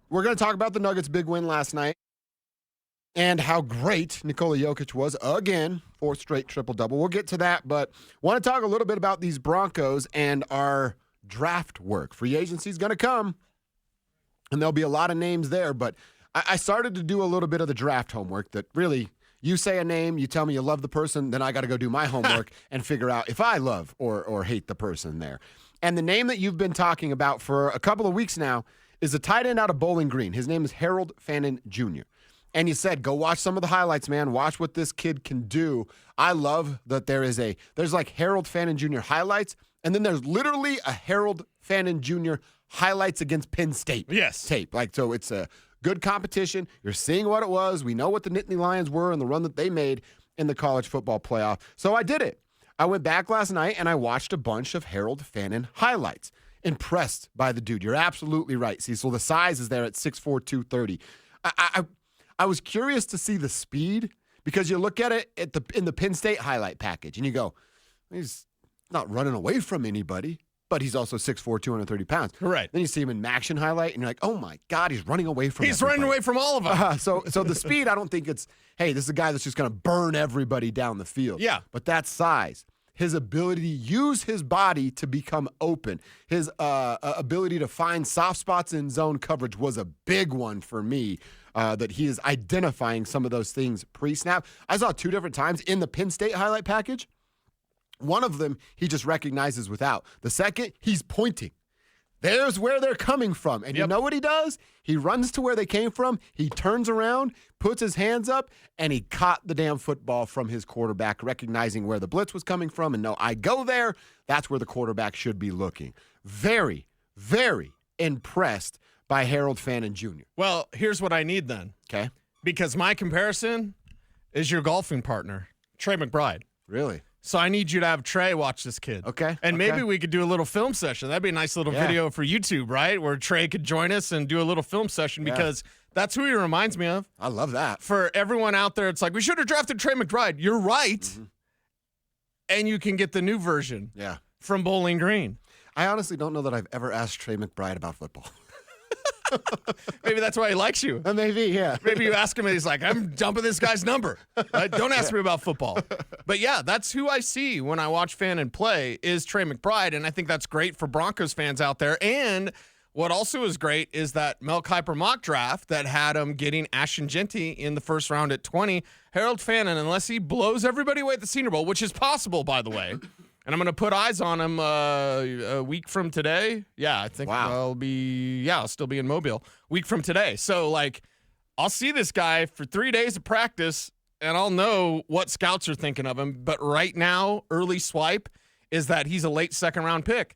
We're going to talk about the Nuggets' big win last night and how great Nikola Jokic was again, 4th straight triple-double. We'll get to that, but want to talk a little bit about these Broncos and our draft work. Free agency is going to come, and there'll be a lot of names there, but I started to do a little bit of the draft homework that really, you say a name, you tell me you love the person, then I got to go do my homework and figure out if I love or hate the person there. And the name that you've been talking about for a couple of weeks now is a tight end out of Bowling Green. His name is Harold Fannon Jr. And you said, go watch some of the highlights, man. Watch what this kid can do. I love that there's like Harold Fannon Jr. highlights, and then there's literally a Harold Fannon Jr. highlights against Penn State tape. So it's a good competition. You're seeing what it was. We know what the Nittany Lions were and the run that they made in the college football playoff. So I did it. I went back last night and I watched a bunch of Harold Fannon highlights. Impressed by the dude. You're absolutely right, Cecil. The size is there at 6'4", 230. I was curious to see the speed because you look at it in the Penn State highlight package and you go, he's not running away from anybody, but he's also 6'4", 230 pounds. Right. Then you see him in action highlight and you're like, oh my God, he's running away from He's running away from all of them. So the speed, I don't think it's, hey, this is a guy that's just going to burn everybody down the field. Yeah. But that size, his ability to use his body to become open, his ability to find soft spots in zone coverage was a big one for me, that he is identifying some of those things pre-snap. I saw 2 different times in the Penn State highlight package. One of them, he just recognizes without. The second, he's pointing. There's where they're coming from. And you know what he does? He runs to where they came from. He turns around, puts his hands up, and he caught the damn football from his quarterback, recognizing where the blitz was coming from. And no, I go there. That's where the quarterback should be looking. Very, very impressed by Harold Fannon Jr. Well, here's what I need then. Okay. Because my comparison is your golfing partner, Trey McBride. Really? So I need you to have Trey watch this kid. Okay. And maybe we could do a little film session. That'd be a nice little video for YouTube, right? Where Trey could join us and do a little film session because that's who he reminds me of. I love that. For everyone out there, it's like, we should have drafted Trey McBride. You're right. Mm-hmm. And you can get the new version from Bowling Green. I honestly don't know that I've ever asked Trey McBride about football. Maybe that's why he likes you. Maybe, yeah. Maybe you ask him and he's like, I'm dumping this guy's number. Right? Don't ask me about football. But yeah, that's who I see when I watch Fannon play is Trey McBride, and I think that's great for Broncos fans out there. And what also is great is that Mel Kiper mock draft that had him getting Ashton Jeanty in the first round at 20. Harold Fannon, unless he blows everybody away at the Senior Bowl, which is possible, by the way. And I'm going to put eyes on him a week from today. Yeah, I think I'll still be in Mobile week from today. So, I'll see this guy for 3 days of practice, and I'll know what scouts are thinking of him. But right now, early swipe is that he's a late second-round pick.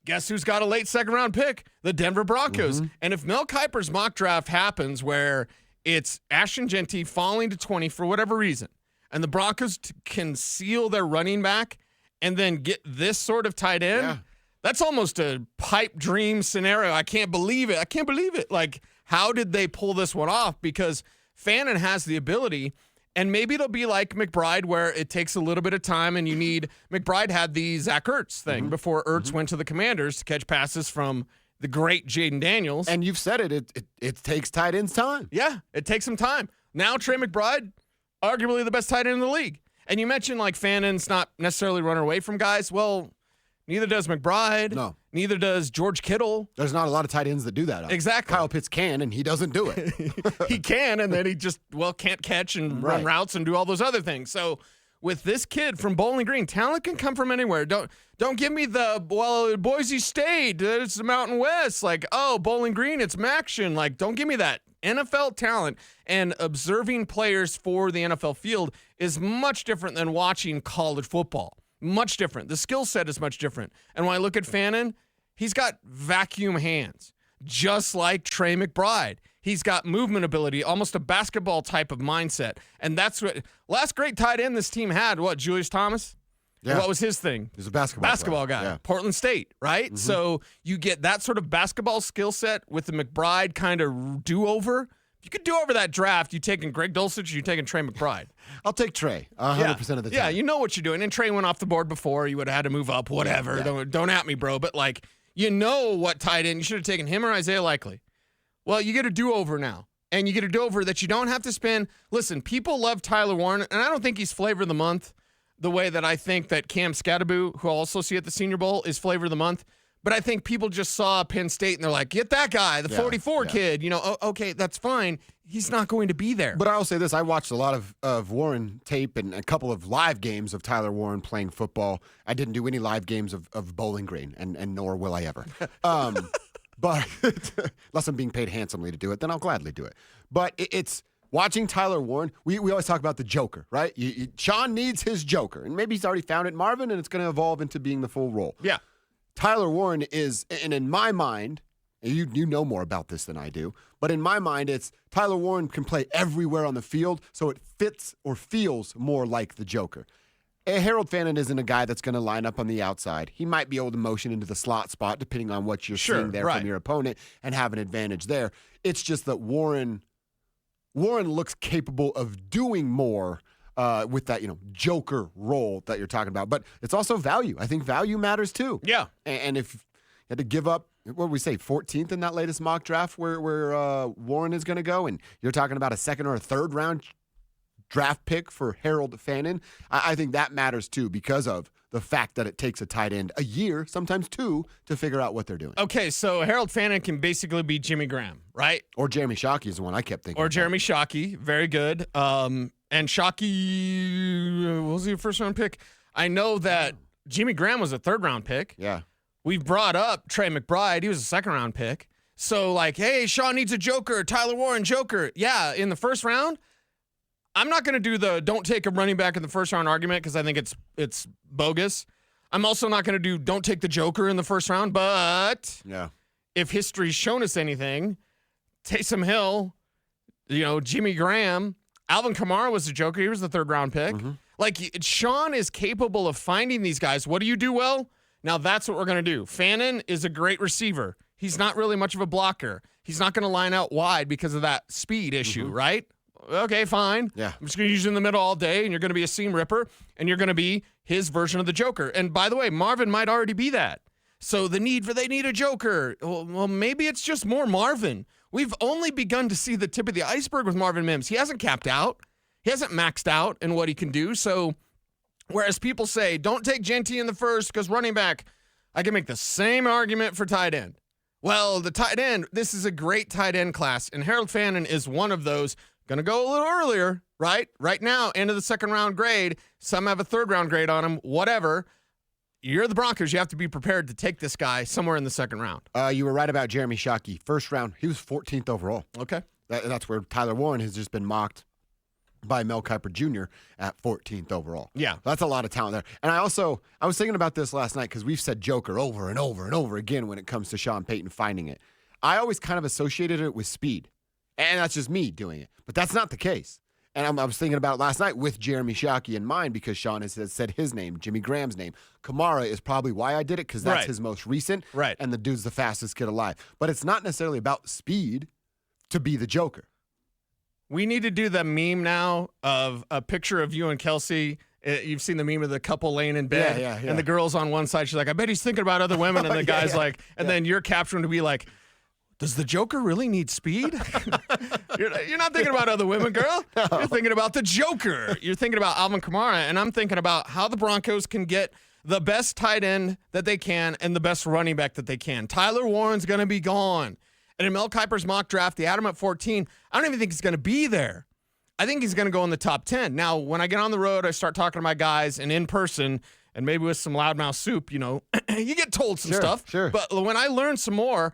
Guess who's got a late second-round pick? The Denver Broncos. Mm-hmm. And if Mel Kiper's mock draft happens where it's Ashton Jeanty falling to 20 for whatever reason, and the Broncos can seal their running back and then get this sort of tight end, that's almost a pipe dream scenario. I can't believe it. How did they pull this one off? Because Fannon has the ability, and maybe it'll be like McBride where it takes a little bit of time and you need – McBride had the Zach Ertz thing before Ertz went to the Commanders to catch passes from the great Jaden Daniels. And you've said it takes tight ends time. Yeah, it takes some time. Now Trey McBride, arguably the best tight end in the league. And you mentioned Fannon's not necessarily running away from guys. Well, neither does McBride. No. Neither does George Kittle. There's not a lot of tight ends that do that. Exactly. Kyle Pitts can, and he doesn't do it. He can, and then he just, can't catch and run routes and do all those other things. So with this kid from Bowling Green, talent can come from anywhere. Don't give me Boise State, it's the Mountain West. Bowling Green, it's Maction. Don't give me that. NFL talent and observing players for the NFL field is much different than watching college football. Much different. The skill set is much different. And when I look at Fannon, he's got vacuum hands, just like Trey McBride. He's got movement ability, almost a basketball type of mindset. And that's what last great tight end this team had, Julius Thomas? Yeah. What was his thing? He was a basketball guy. Yeah. Portland State, right? Mm-hmm. So you get that sort of basketball skill set with the McBride kind of do-over. If you could do over that draft, you taking Greg Dulcich, you taking Trey McBride. I'll take Trey 100% of the time. Yeah, you know what you're doing. And Trey went off the board before. You would have had to move up, whatever. Yeah. Don't at me, bro. But, you know what tight end. You should have taken him or Isaiah Likely. Well, you get a do-over now. And you get a do-over that you don't have to spend. Listen, people love Tyler Warren, and I don't think he's flavor of the month the way that I think that Cam Scatterbo, who I'll also see at the Senior Bowl, is flavor of the month. But I think people just saw Penn State, and they're like, get that guy, the 44 kid. You know, okay, that's fine. He's not going to be there. But I'll say this. I watched a lot of Warren tape and a couple of live games of Tyler Warren playing football. I didn't do any live games of Bowling Green, and nor will I ever. But unless I'm being paid handsomely to do it, then I'll gladly do it. But it's watching Tyler Warren. We always talk about the Joker, right? Sean needs his Joker, and maybe he's already found it in Marvin, and it's going to evolve into being the full role. Yeah. Tyler Warren is, and in my mind, and you know more about this than I do, but in my mind, it's Tyler Warren can play everywhere on the field, so it fits or feels more like the Joker. Harold Fannon isn't a guy that's going to line up on the outside. He might be able to motion into the slot spot depending on what you're seeing there from your opponent and have an advantage there. It's just that Warren looks capable of doing more with that, Joker role that you're talking about. But it's also value. I think value matters too. Yeah. And if you had to give up, what did we say, 14th in that latest mock draft where Warren is going to go, and you're talking about a second or a third round draft pick for Harold Fannon, I think that matters too because of the fact that it takes a tight end a year, sometimes two, to figure out what they're doing. Okay, so Harold Fannon can basically be Jimmy Graham, right? Or Jeremy Shockey is the one I kept thinking. Or Jeremy Shockey, very good. And Shockey, was he a first-round pick? I know that Jimmy Graham was a third-round pick. Yeah. We've brought up Trey McBride. He was a second-round pick. So, like, hey, Sean needs a Joker. Tyler Warren, Joker. Yeah, in the first round. I'm not going to do the don't take a running back in the first round argument because I think it's bogus. I'm also not going to do don't take the Joker in the first round, but if history's shown us anything, Taysom Hill, Jimmy Graham, Alvin Kamara was the Joker. He was the third round pick. Mm-hmm. Like, Sean is capable of finding these guys. What do you do well? Now that's what we're going to do. Fannon is a great receiver. He's not really much of a blocker. He's not going to line out wide because of that speed issue, right? Okay, fine. Yeah. I'm just going to use you in the middle all day, and you're going to be a seam ripper, and you're going to be his version of the Joker. And by the way, Marvin might already be that. So they need a Joker. Well, maybe it's just more Marvin. We've only begun to see the tip of the iceberg with Marvin Mims. He hasn't capped out. He hasn't maxed out in what he can do. So whereas people say, don't take Genty in the first because running back, I can make the same argument for tight end. Well, the tight end, this is a great tight end class, and Harold Fannon is one of those. Going to go a little earlier, right? Right now, end of the second round grade. Some have a third round grade on him, whatever. You're the Broncos. You have to be prepared to take this guy somewhere in the second round. You were right about Jeremy Shockey. First round, he was 14th overall. Okay. That's where Tyler Warren has just been mocked by Mel Kiper Jr. at 14th overall. Yeah. That's a lot of talent there. And I was thinking about this last night because we've said Joker over and over and over again when it comes to Sean Payton finding it. I always kind of associated it with speed. And that's just me doing it. But that's not the case. And I was thinking about it last night with Jeremy Shockey in mind because Sean has said his name, Jimmy Graham's name. Kamara is probably why I did it because that's his most recent. Right. And the dude's the fastest kid alive. But it's not necessarily about speed to be the Joker. We need to do the meme now of a picture of you and Kelsey. You've seen the meme of the couple laying in bed. Yeah. And the girl's on one side. She's like, I bet he's thinking about other women. And the guy's like, and then your caption to be like, does the Joker really need speed? You're not thinking about other women, girl. No. You're thinking about the Joker. You're thinking about Alvin Kamara, and I'm thinking about how the Broncos can get the best tight end that they can and the best running back that they can. Tyler Warren's going to be gone. And in Mel Kiper's mock draft, they had him at 14. I don't even think he's going to be there. I think he's going to go in the top 10. Now, when I get on the road, I start talking to my guys, and in person, and maybe with some loudmouth soup, you get told some stuff. Sure. But when I learn some more,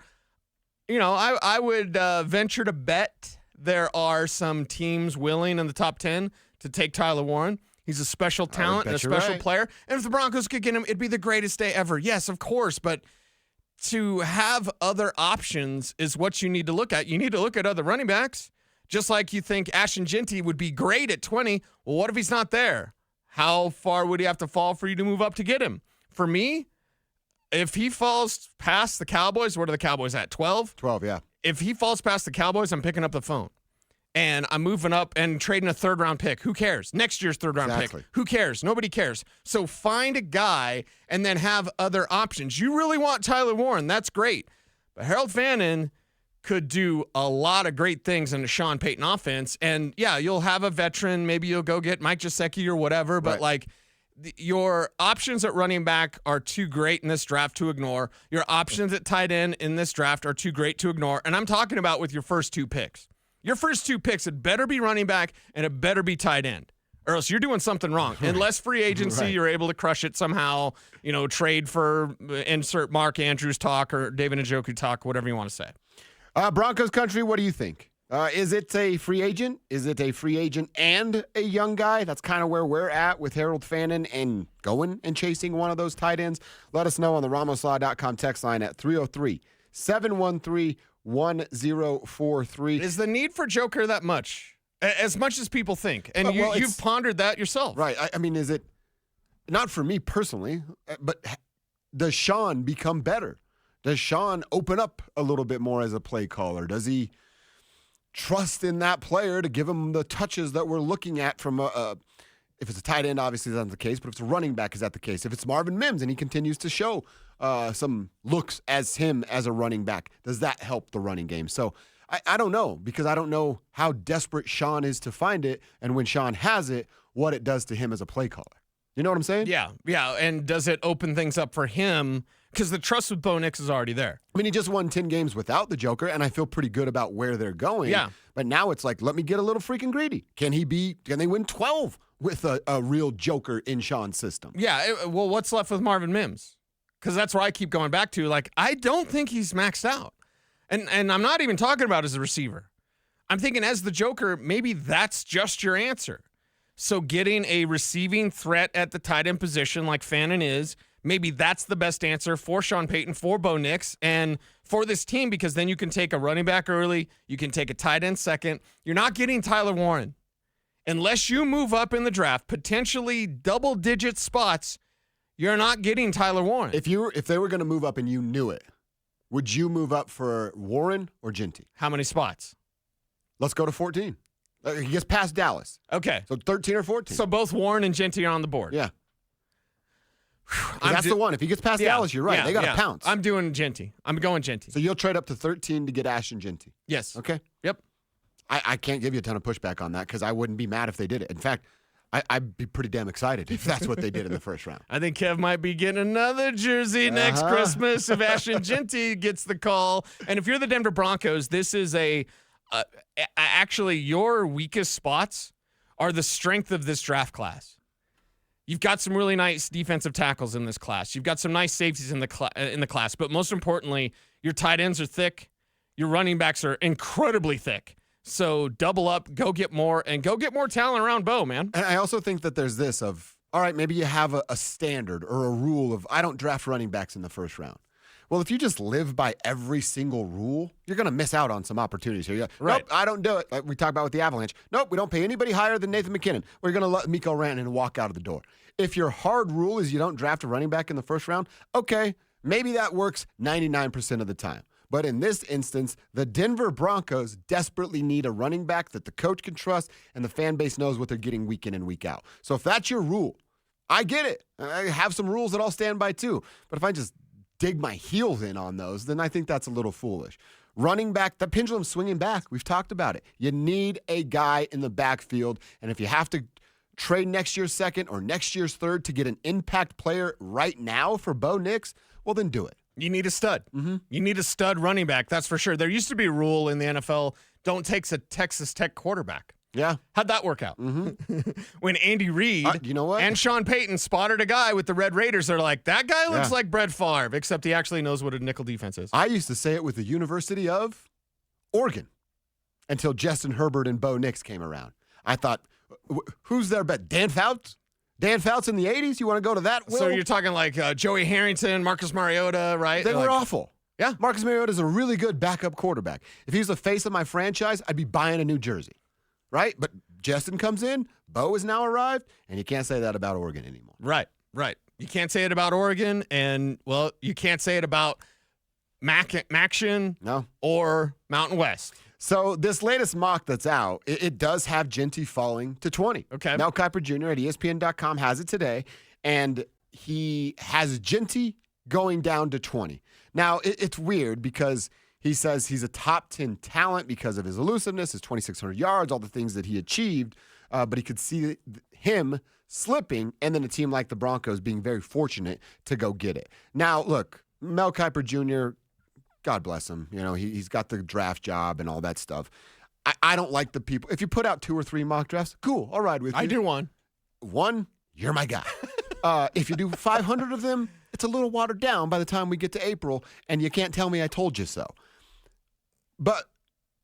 I would venture to bet there are some teams willing in the top 10 to take Tyler Warren. He's a special talent and a special player. And if the Broncos could get him, it'd be the greatest day ever. Yes, of course. But to have other options is what you need to look at. You need to look at other running backs. Just like you think Ashton Genty would be great at 20. Well, what if he's not there? How far would he have to fall for you to move up to get him? For me, if he falls past the Cowboys, what are the Cowboys at, 12? 12, yeah. If he falls past the Cowboys, I'm picking up the phone. And I'm moving up and trading a third-round pick. Who cares? Next year's third-round pick. Who cares? Nobody cares. So find a guy and then have other options. You really want Tyler Warren. That's great. But Harold Fannon, could do a lot of great things in a Sean Payton offense. And yeah, you'll have a veteran. Maybe you'll go get Mike Gesicki or whatever. But your options at running back are too great in this draft to ignore. Your options at tight end in this draft are too great to ignore. And I'm talking about with your first 2 picks. Your first 2 picks, it better be running back and it better be tight end. Or else you're doing something wrong. Unless free agency, you're able to crush it somehow, trade for insert Mark Andrews talk or David Njoku talk, whatever you want to say. Broncos country, what do you think? Is it a free agent? Is it a free agent and a young guy? That's kind of where we're at with Harold Fannon and going and chasing one of those tight ends. Let us know on the RamosLaw.com text line at 303-713-1043. Is the need for Joker that much? As much as people think. And you've pondered that yourself. Right. I mean, is it, not for me personally, but does Sean become better? Does Sean open up a little bit more as a play caller? Does he trust in that player to give him the touches that we're looking at from if it's a tight end, obviously that's not the case, but if it's a running back, is that the case? If it's Marvin Mims and he continues to show some looks as him as a running back, does that help the running game? So I don't know, because I don't know how desperate Sean is to find it, and when Sean has it, what it does to him as a play caller. You know what I'm saying? Yeah. And does it open things up for him? Because the trust with Bo Nix is already there. I mean, he just won 10 games without the Joker, and I feel pretty good about where they're going. Yeah. But now it's like, let me get a little freaking greedy. Can they win 12 with a real Joker in Sean's system? Yeah. Well, what's left with Marvin Mims? Because that's where I keep going back to. I don't think he's maxed out. And I'm not even talking about as a receiver. I'm thinking as the Joker, maybe that's just your answer. So getting a receiving threat at the tight end position like Fannon is, maybe that's the best answer for Sean Payton, for Bo Nix, and for this team, because then you can take a running back early, you can take a tight end second. You're not getting Tyler Warren. Unless you move up in the draft, potentially double-digit spots, you're not getting Tyler Warren. If they were going to move up and you knew it, would you move up for Warren or Ginty? How many spots? Let's go to 14. He gets past Dallas. Okay. So 13 or 14. So both Warren and Ginty are on the board. Yeah. That's the one. If he gets past Dallas, you're right. Yeah, they got to pounce. I'm doing Ginty. I'm going Ginty. So you'll trade up to 13 to get Ashton Ginty. Yes. Okay. Yep. I can't give you a ton of pushback on that because I wouldn't be mad if they did it. In fact, I'd be pretty damn excited if that's what they did in the first round. I think Kev might be getting another jersey next Christmas if Ashton Ginty gets the call. And if you're the Denver Broncos, this is actually your weakest spots are the strength of this draft class. You've got some really nice defensive tackles in this class. You've got some nice safeties in the class. But most importantly, your tight ends are thick. Your running backs are incredibly thick. So double up, go get more, and go get more talent around Bo, man. And I also think that there's this of, all right, maybe you have a standard or a rule of, I don't draft running backs in the first round. Well, if you just live by every single rule, you're going to miss out on some opportunities here. Nope, I don't do it. Like we talked about with the Avalanche. Nope, we don't pay anybody higher than Nathan McKinnon. We're going to let Mikko Rantanen walk out of the door. If your hard rule is you don't draft a running back in the first round, okay, maybe that works 99% of the time. But in this instance, the Denver Broncos desperately need a running back that the coach can trust and the fan base knows what they're getting week in and week out. So if that's your rule, I get it. I have some rules that I'll stand by too. But if I just dig my heels in on those, then I think that's a little foolish. Running back, the pendulum's swinging back. We've talked about it. You need a guy in the backfield. And if you have to trade next year's second or next year's third to get an impact player right now for Bo Nix, well, then do it. You need a stud. Mm-hmm. You need a stud running back, that's for sure. There used to be a rule in the NFL, don't take a Texas Tech quarterback. Yeah. How'd that work out? Mm-hmm. When Andy Reid you know what? and Sean Payton spotted a guy with the Red Raiders, they're like, that guy looks like Brett Favre, except he actually knows what a nickel defense is. I used to say it with the University of Oregon until Justin Herbert and Bo Nix came around. I thought, who's their bet? Dan Fouts? Dan Fouts in the 80s? You want to go to that, Will? So you're talking like Joey Harrington, Marcus Mariota, right? They were awful. Yeah. Marcus Mariota is a really good backup quarterback. If he was the face of my franchise, I'd be buying a new jersey, right? But Justin comes in, Bo has now arrived, and you can't say that about Oregon anymore. Right. You can't say it about Oregon, and, well, you can't say it about Maction or Mountain West. So this latest mock that's out, it does have Ginty falling to 20. Okay. Mel Kiper Jr. at ESPN.com has it today, and he has Ginty going down to 20. Now, it's weird because He says he's a top 10 talent because of his elusiveness, his 2,600 yards, all the things that he achieved. But he could see him slipping, and then a team like the Broncos being very fortunate to go get it. Now, look, Mel Kiper Jr., God bless him. You know, he's got the draft job and all that stuff. I don't like the people. If you put out 2 or 3 mock drafts, cool, I'll ride with you. I do one. One, you're my guy. If you do 500 of them, it's a little watered down by the time we get to April, and you can't tell me I told you so. But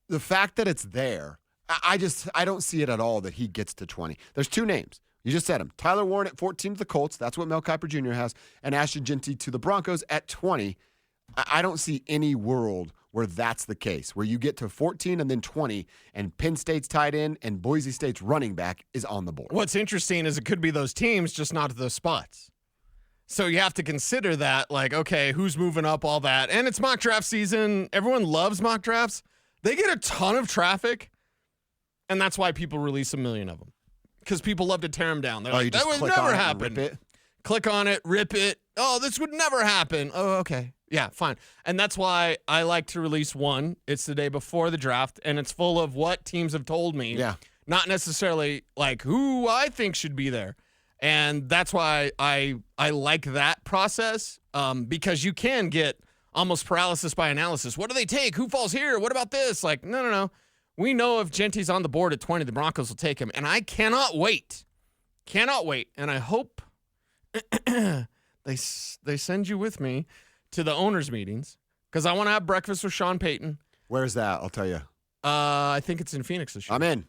the fact that it's there, I don't see it at all that he gets to 20. There's 2 names. You just said them. Tyler Warren at 14 to the Colts. That's what Mel Kiper Jr. has. And Ashton Jeanty to the Broncos at 20. I don't see any world where that's the case, where you get to 14 and then 20, and Penn State's tight end and Boise State's running back is on the board. What's interesting is it could be those teams, just not those spots. So you have to consider that, like, okay, who's moving up, all that. And it's mock draft season. Everyone loves mock drafts. They get a ton of traffic, and that's why people release 1 million of them. Because people love to tear them down. They're like, that would never happen. Click on it, rip it. Oh, this would never happen. Oh, okay. Yeah, fine. And that's why I like to release one. It's the day before the draft, and it's full of what teams have told me. Yeah. Not necessarily like who I think should be there. And that's why I like that process, because you can get almost paralysis by analysis. What do they take? Who falls here? What about this? Like, no. We know if Jeanty's on the board at 20, the Broncos will take him. And I cannot wait. And I hope they send you with me to the owners' meetings, because I want to have breakfast with Sean Payton. Where's that? I'll tell you. I think it's in Phoenix this year. I'm in.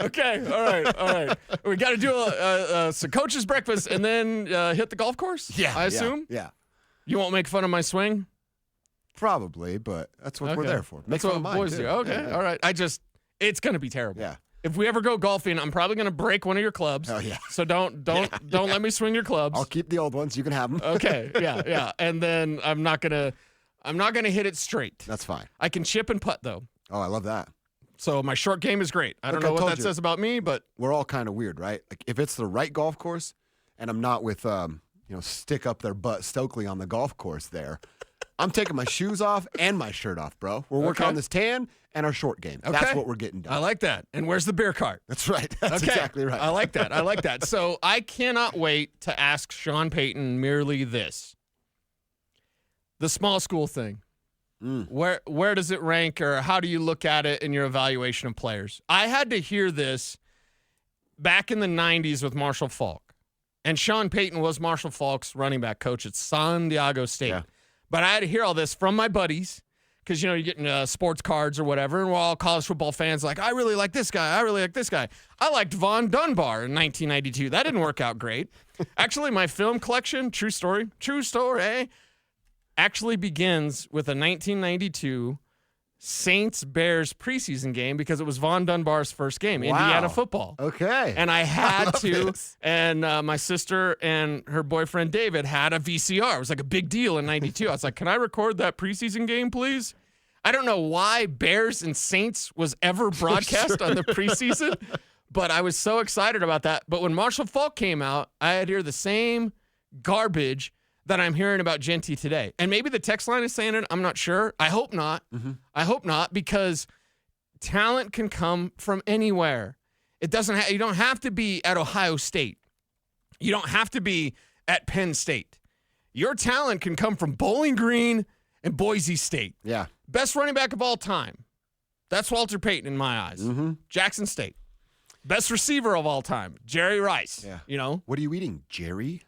Okay, all right. We got to do some coach's breakfast and then hit the golf course? Yeah. I assume? Yeah. You won't make fun of my swing? Probably, but that's what we're there for. That's what boys do. Okay, all right. It's going to be terrible. Yeah. If we ever go golfing, I'm probably going to break one of your clubs. Oh, yeah. So don't let me swing your clubs. I'll keep the old ones. You can have them. Okay, yeah. And then I'm not gonna hit it straight. That's fine. I can chip and putt, though. Oh, I love that. So my short game is great. I don't know what that says about me, but we're all kind of weird, right? Like if it's the right golf course, and I'm not with stick up their butt Stokely on the golf course there, I'm taking my shoes off and my shirt off, bro. We're working on this tan and our short game. Okay. That's what we're getting done. I like that. And where's the beer cart? That's right. That's exactly right. I like that. So I cannot wait to ask Sean Payton merely this. The small school thing. Where does it rank, or how do you look at it in your evaluation of players? I had to hear this back in the 90s with Marshall Faulk. And Sean Payton was Marshall Faulk's running back coach at San Diego State. Yeah. But I had to hear all this from my buddies, because, you're getting sports cards or whatever, and we're all college football fans like, I really like this guy. I really like this guy. I liked Von Dunbar in 1992. That didn't work out great. Actually, my film collection, true story, actually begins with a 1992 Saints-Bears preseason game, because it was Von Dunbar's first game, Indiana football. Okay. And I had to, and my sister and her boyfriend David had a VCR. It was like a big deal in 92. I was like, can I record that preseason game, please? I don't know why Bears and Saints was ever broadcast on the preseason, but I was so excited about that. But when Marshall Faulk came out, I had to hear the same garbage that I'm hearing about Jeanty today. And maybe the text line is saying it. I'm not sure. I hope not. Mm-hmm. I hope not, because talent can come from anywhere. It doesn't. You don't have to be at Ohio State. You don't have to be at Penn State. Your talent can come from Bowling Green and Boise State. Yeah. Best running back of all time. That's Walter Payton in my eyes. Mm-hmm. Jackson State. Best receiver of all time. Jerry Rice. Yeah. What are you eating, Jerry?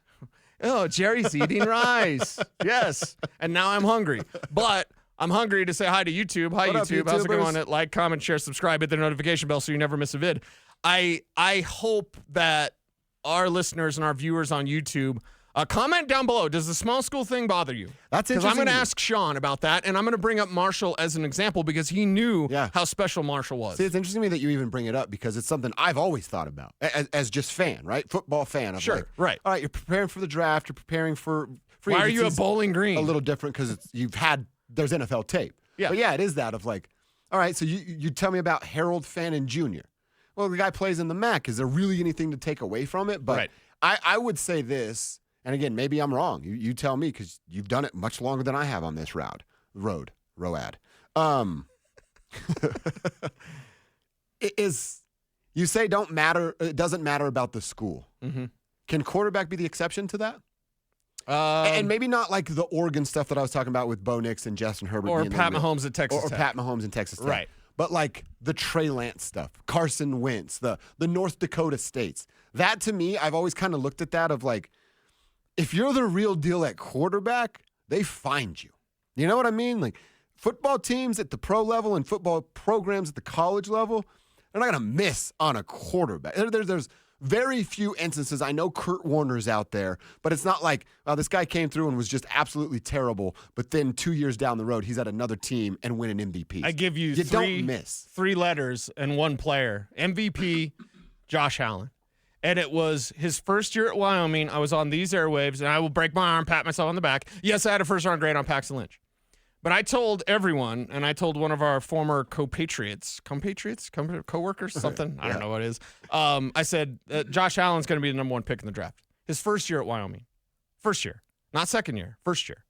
Oh, Jerry's eating rice. Yes. And now I'm hungry. But I'm hungry to say hi to YouTube. Hi, YouTube. How's it going? Like, comment, share, subscribe, hit the notification bell so you never miss a vid. I hope that our listeners and our viewers on YouTube comment down below. Does the small school thing bother you? That's interesting. Because I'm going to ask Sean about that, and I'm going to bring up Marshall as an example, because he knew how special Marshall was. See, it's interesting to me that you even bring it up, because it's something I've always thought about as just fan, right? Football fan. Sure, right. All right, you're preparing for the draft. You're preparing for free Why agency. Are you a Bowling Green? A little different, because there's NFL tape. Yeah. But yeah, it is that of like, all right, so you tell me about Harold Fannon Jr. Well, the guy plays in the MAC. Is there really anything to take away from it? But right. I would say this, And again, maybe I'm wrong. You tell me because you've done it much longer than I have on this road. You say it doesn't matter about the school. Mm-hmm. Can quarterback be the exception to that? And maybe not like the Oregon stuff that I was talking about with Bo Nix and Justin Herbert. Or Pat Mahomes at Texas Tech. Tech. Or Pat Mahomes in Texas Tech. Right. But like the Trey Lance stuff, Carson Wentz, the North Dakota states. That to me, I've always kind of looked at that of like, if you're the real deal at quarterback, they find you. You know what I mean? Like football teams at the pro level and football programs at the college level, they're not going to miss on a quarterback. There's very few instances. I know Kurt Warner's out there, but it's not like, this guy came through and was just absolutely terrible, but then 2 years down the road, he's at another team and winning MVPs. I give you don't miss. 3 letters and 1 player. MVP, Josh Allen. And it was his first year at Wyoming. I was on these airwaves, and I will break my arm, pat myself on the back. Yes, I had a first-round grade on Paxton Lynch. But I told everyone, and I told one of our former co-workers, something, I don't know what it is. I said, Josh Allen's going to be the number 1 pick in the draft. His first year at Wyoming. First year. Not second year. First year.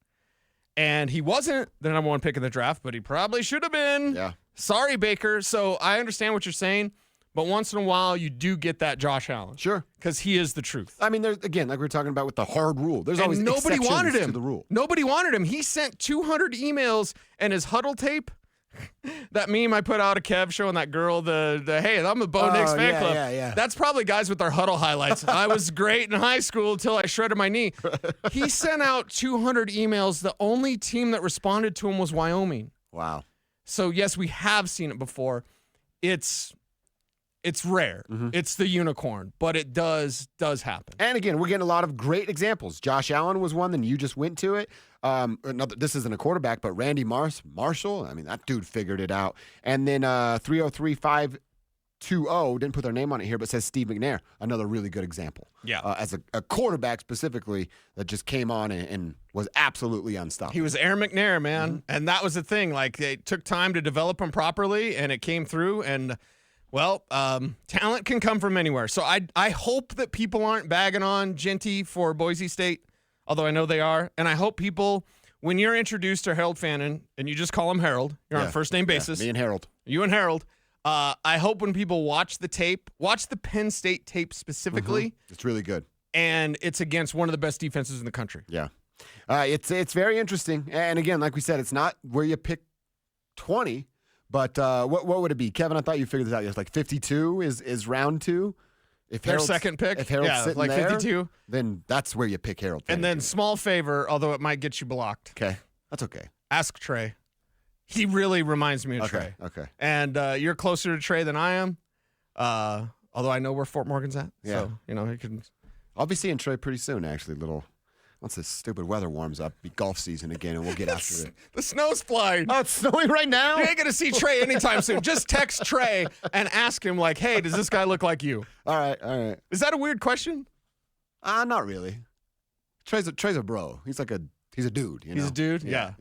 And he wasn't the number 1 pick in the draft, but he probably should have been. Yeah. Sorry, Baker. So I understand what you're saying. But once in a while, you do get that Josh Allen. Sure. Because he is the truth. I mean, there's again, like we were talking about with the hard rule. There's always nobody wanted him. to the rule. Nobody wanted him. He sent 200 emails and his huddle tape. That meme I put out of Kev showing that girl the hey, I'm a Bo Nix fan club. Yeah. That's probably guys with their huddle highlights. I was great in high school until I shredded my knee. He sent out 200 emails. The only team that responded to him was Wyoming. Wow. So yes, we have seen it before. It's rare. Mm-hmm. It's the unicorn, but it does happen. And again, we're getting a lot of great examples. Josh Allen was one, then you just went to it. This isn't a quarterback, but Randy Marshall, I mean, that dude figured it out. And then 303520, didn't put their name on it here, but says Steve McNair, another really good example. Yeah. As a quarterback specifically that just came on and was absolutely unstoppable. He was Aaron McNair, man. Mm-hmm. And that was the thing. Like, it took time to develop him properly, and it came through, and well, talent can come from anywhere. So I hope that people aren't bagging on Genty for Boise State, although I know they are. And I hope people, when you're introduced to Harold Fannon, and you just call him Harold, you're on a first-name basis. Me and Harold. You and Harold. I hope when people watch the tape, watch the Penn State tape specifically. Mm-hmm. It's really good. And it's against one of the best defenses in the country. Yeah. It's very interesting. And again, like we said, it's not where you pick 20. But what would it be? Kevin, I thought you figured this out. It's like 52 is round 2. If their second pick? If Harold's sitting like there, 52. Then that's where you pick Harold. And then small favor, although it might get you blocked. Okay. That's okay. Ask Trey. He really reminds me of Trey. Okay. And you're closer to Trey than I am, although I know where Fort Morgan's at. Yeah. So, you can. I'll be seeing Trey pretty soon, actually. Once this stupid weather warms up, be golf season again, and we'll get after it. The snow's flying. Oh, it's snowing right now? You ain't going to see Trey anytime soon. Just text Trey and ask him, like, hey, does this guy look like you? All right. Is that a weird question? Not really. Trey's a bro. He's a dude. You know? He's a dude? Yeah,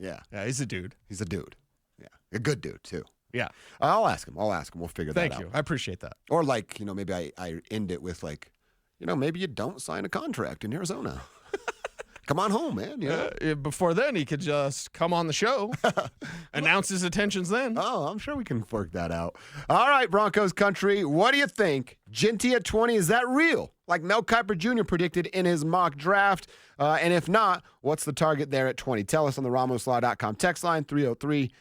he's a dude. He's a dude. Yeah. A good dude, too. Yeah. I'll ask him. We'll figure that out. Thank you. I appreciate that. Or maybe I end it with maybe you don't sign a contract in Arizona. Come on home, man. Before then, he could just come on the show, announce his intentions then. Oh, I'm sure we can work that out. All right, Broncos country, what do you think? Genty at 20, is that real? Like Mel Kiper Jr. predicted in his mock draft. And if not, what's the target there at 20? Tell us on the RamosLaw.com text line, 303